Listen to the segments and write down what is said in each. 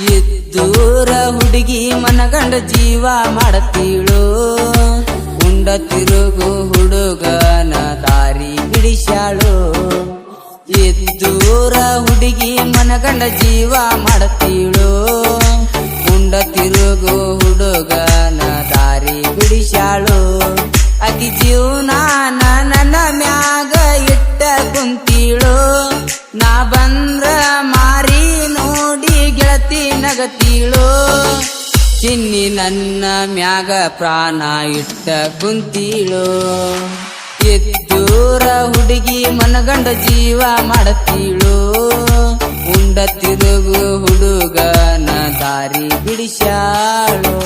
ಇದ್ದೂರ ಹುಡುಗಿ ಮನಗಂಡ ಜೀವ ಮಾಡತೀಳು ಉಂಡ ತಿರುಗು ಹುಡುಗನ ದಾರಿ ಬಿಡಿಸ್ಯಾಳು ಇದ್ದೂರ ಹುಡುಗಿ ಮನಗಂಡ ಜೀವ ಮಾಡತೀಳು ಉಂಡ ತಿರುಗು ಹುಡುಗನ ದಾರಿ ಬಿಡಿಸ್ಯಾಳು ಅತಿ ಜೀವನಾನ ನನ್ನ ಮ್ಯಾಗ ಇಟ್ಟ ಕುಂತೀಳು ನಾ ಬಂದ್ರ ಮಾರಿ ನೋಡಿ ಗೆಳತಿ ನಗತೀಳು ಚಿನ್ನಿ ನನ್ನ ಮ್ಯಾಗ ಪ್ರಾಣ ಇಟ್ಟ ಕುಂತೀಳು ಎದ್ದೂರ ಹುಡುಗಿ ಮನಗಂಡ ಜೀವ ಮಾಡತೀಳು ಉಂಡ ತಿರುಗು ಹುಡುಗನ ದಾರಿ ಬಿಡಿಸ್ಯಾಳು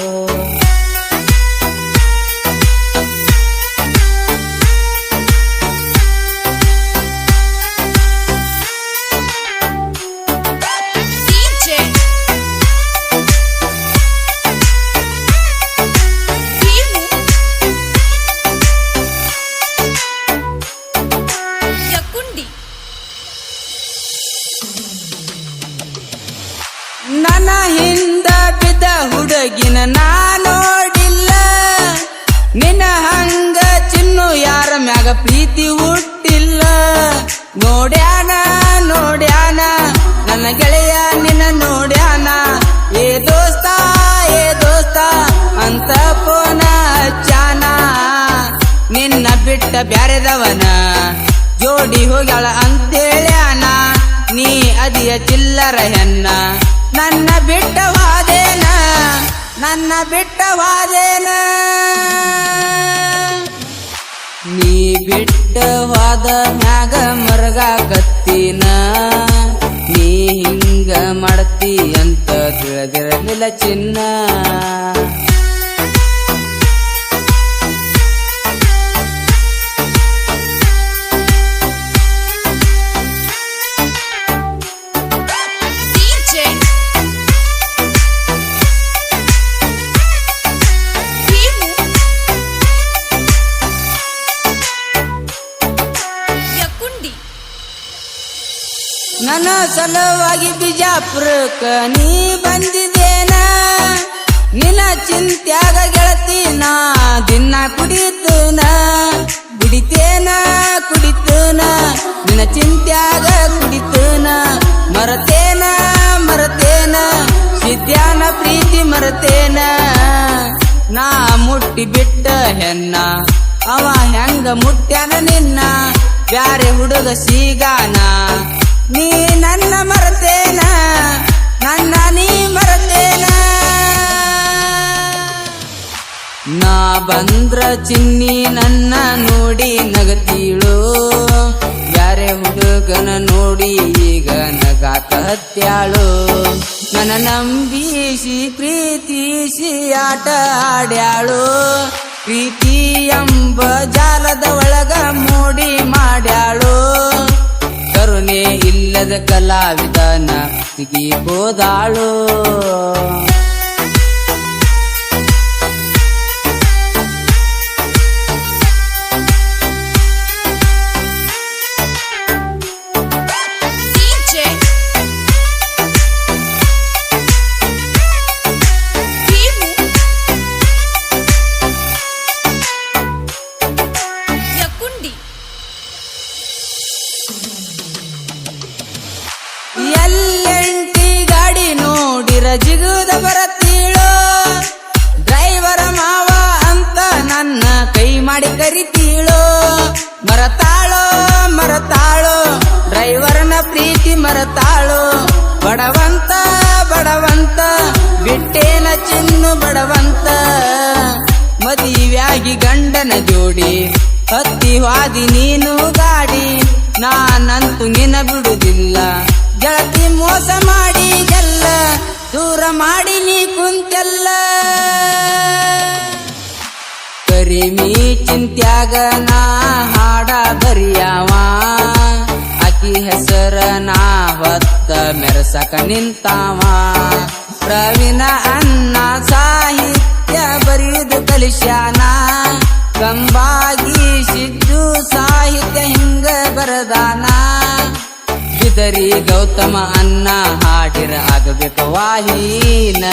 ನನ್ನ ಹಿಂದ ಬಿದ್ದ ಹುಡುಗಿನ ನಾ ನೋಡಿಲ್ಲ ನಿನ್ನ ಹಂಗ ಚಿನ್ನು ಯಾರ ಮ್ಯಾಗ ಪ್ರೀತಿ ಹುಟ್ಟಿಲ್ಲ ನೋಡ್ಯಾನ ನೋಡ್ಯಾನ ನನ್ನ ಗೆಳೆಯ ನಿನ್ನ ನೋಡ್ಯಾನ ಏ ದೋಸ್ತ ಅಂತ ಫೋನ ಹಚ್ಚಾನ ನಿನ್ನ ಬಿಟ್ಟ ಬ್ಯಾರೆದವನ ಜೋಡಿ ಹೋಗ್ಯಾಳ ಅಂತೇಳ್ಯಾನ ನೀ ಅದಿಯ ಚಿಲ್ಲರ ಹೆನ್ನ ನನ್ನ ಬಿಟ್ಟವಾದೇನ ನೀ ಬಿಟ್ಟವಾದ ಮ್ಯಾಗ ಮರಗಾಕತ್ತೀನ ನೀ ಹಿಂಗ ಮಾಡ್ತಿ ಅಂತ ತಿಳಿದಿರಲಿಲ್ಲ ಚಿನ್ನ ನನ್ನ ಸಲುವಾಗಿ ಬಿಜಾಪುರಕ್ಕ ನೀ ಬಂದಿದ್ದೇನ ನಿನ್ನ ಚಿಂತ್ಯಾಗ ಗೆಳತಿ ನಾ ದಿನ ಕುಡಿತೇನ ನಿನ್ನ ಚಿಂತ್ಯಾಗ ಕುಡಿತೇನ ಮರತೇನ ಸಿದ್ಯಾನ ಪ್ರೀತಿ ಮರತೇನ ನಾ ಮುಟ್ಟಿ ಬಿಟ್ಟ ಹೆನ್ನ ಅವ ಹೆಂಗ ಮುಟ್ಟ್ಯಾನ ನಿನ್ನ ಬ್ಯಾರೆ ಹುಡುಗ ಸಿಗಾನ ನೀ ನನ್ನ ಮರತೇನ ನೀ ಮರತೇನ ನಾ ಬಂದ್ರ ಚಿನ್ನಿ ನನ್ನ ನೋಡಿ ನಗತೀಳು ಬ್ಯಾರೆ ಹುಡುಗನ ನೋಡಿ ಈಗ ನಗಾಕ ಹತ್ಯಾಳು ನನ್ನ ನಂಬಿಸಿ ಪ್ರೀತಿಸಿ ಆಟ ಆಡ್ಯಾಳು ಪ್ರೀತಿ ಎಂಬ ಜಾಲದ ಒಳಗ ಮೋಡಿ ಮಾಡ್ಯಾಳು ಕರುಣೆ ಇಲ್ಲದ ಕಲಾವಿದನ ಸಿಗಿಬೋದಾಳು ಎಲ್ಲೆಂಟಿ ಗಾಡಿ ನೋಡಿರ ಜಿಗುದ ಬರತೀಳೋ ಡ್ರೈವರ ಮಾವ ಅಂತ ನನ್ನ ಕೈ ಮಾಡಿ ಕರಿತೀಳೋ ಮರತಾಳೋ ಡ್ರೈವರ್ನ ಪ್ರೀತಿ ಮರತಾಳೋ ಬಡವಂತ ಬಿಟ್ಟೇನ ಚಿನ್ನು ಬಡವಂತ ಮದುವೆಯಾಗಿ ಗಂಡನ ಜೋಡಿ ಹತ್ತಿ ವಾದಿ ನೀನು ಗಾಡಿ ನಾನಂತೂ ನಿನ್ನ ಬಿಡುವುದಿಲ್ಲ ಗೆಳತಿ ಮೋಸ ಮಾಡಿ ಗೆಲ್ಲ ದೂರ ಮಾಡಿ ನೀ ಕುಂತೆಲ್ಲ ಕರಿಮಿ ಚಿಂತ್ಯಾಗ ನಾ ಹಾಡ ಬರಿಯಾವ ಆಕಿ ಹೆಸರ ನಾ ಹೊತ್ತ ಮೆರಸಕ ನಿಂತಾವ ಪ್ರವೀಣ ಅನ್ನ ಸಾಹಿತ್ಯ ಬರೆಯುವುದು ಕಲಿಸ್ಯಾನ ಕಂಬಾಗಿ ಸಿದ್ದು ಸಾಹಿತ್ಯ ಹಿಂಗ ಬರದಾನ ಬಿದರಿ ಗೌತಮ ಅನ್ನ ಹಾಡಿರ ಆಗಬೇಕು ವಾಹೀನ